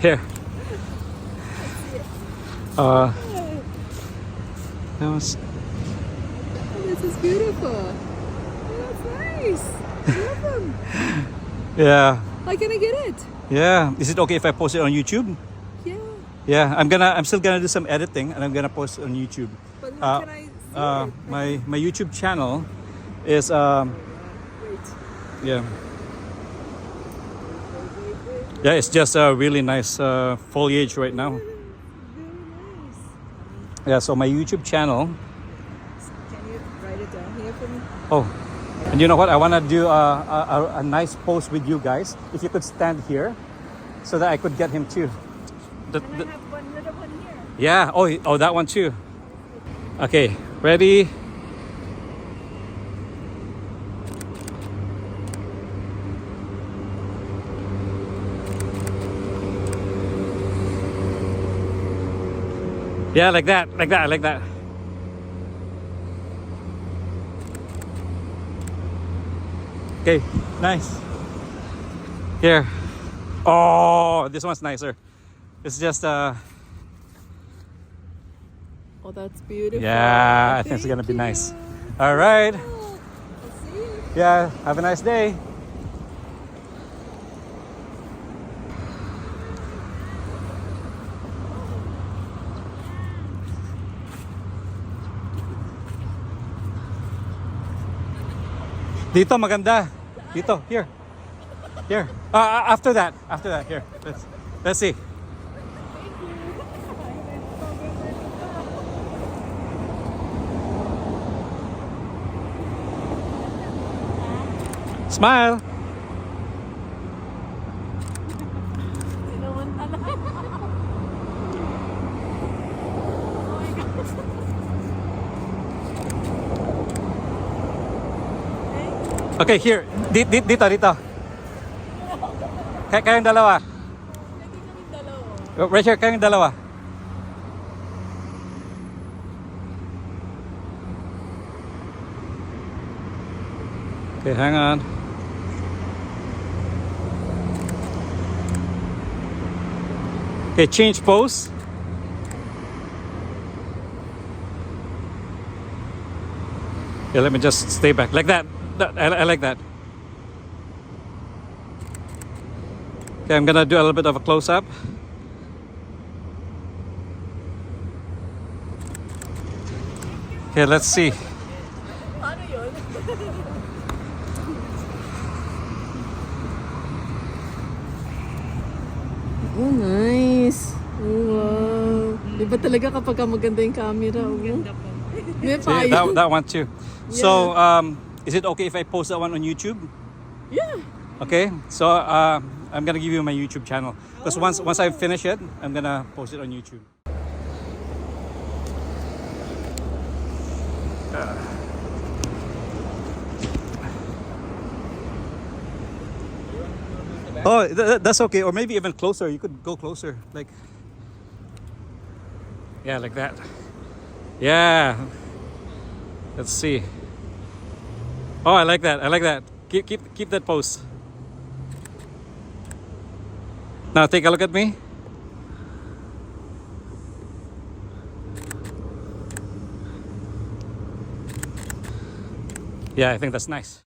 Here. That was. Oh, this is beautiful. Oh, that's nice. I love them. Yeah. Why can I get it? Yeah. Is it okay if I post it on YouTube? Yeah. Yeah. I'm still gonna do some editing and I'm gonna post it on YouTube. But how can I see it? My YouTube channel is Wait. yeah. Yeah, it's just a really nice foliage right now. Very nice. Yeah, so my YouTube channel. Can you write it down here for me? Oh, and you know what? I want to do a nice post with you guys. If you could stand here, so that I could get him too. And I have one little one here. Yeah. Oh, that one too. Okay, ready? Yeah, like that, like that, like that. Okay, nice. Here. Oh, this one's nicer. It's just Oh, that's beautiful. yeah, I think it's gonna be nice. All right. I'll see you. Yeah, have a nice day. Dito maganda. Dito, here. Here. After that, here. Let's see. Smile. Okay, here. Dito. Kayong dalawa. Right here, kayong dalawa. Okay, hang on. Okay, change pose. Yeah, let me just stay back. Like that. I like that. Okay, I'm gonna do a little bit of a close-up. Okay, let's see. Paano yun? Oh, nice. Oh, wow. Diba talaga kapag maganda yung camera? Maganda po. May See, payo. that one too. So, is it okay if I post that one on YouTube? Yeah. Okay, so I'm gonna give you my YouTube channel because once I finish it, I'm gonna post it on YouTube. Oh, that's okay, or maybe even closer. You could go closer, like yeah, like that. Yeah. Let's see. Oh, I like that. I like that. Keep that pose. Now take a look at me. Yeah, I think that's nice.